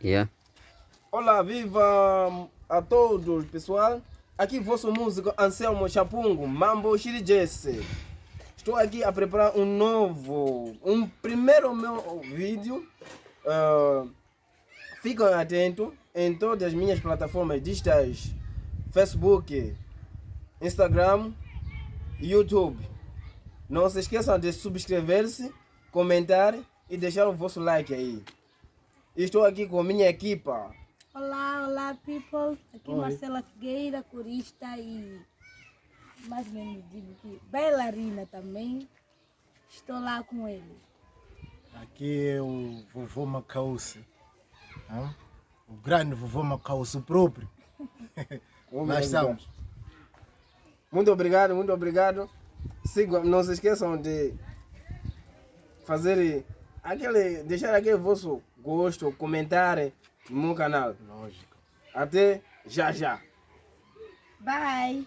Yeah. Olá, viva a todos, pessoal. Aqui vosso músico Anselmo Chapungo, Mambo Xirigesse. Estou aqui a preparar um primeiro meu vídeo. Fiquem atentos em todas as minhas plataformas digitais: Facebook, Instagram, YouTube. Não se esqueçam de subscrever-se, comentar e deixar o vosso like aí. Estou aqui com a minha equipa. Olá, people. Aqui Oi. Marcela Figueira, corista e mais ou menos digo que bailarina também. Estou lá com ele. Aqui é o vovô Macauce, o grande vovô Macauce, o próprio. Nós estamos. Muito obrigado. Sigam, não se esqueçam de fazer deixar aquele vosso gosto, comentar no meu canal. Lógico. Até já. Bye!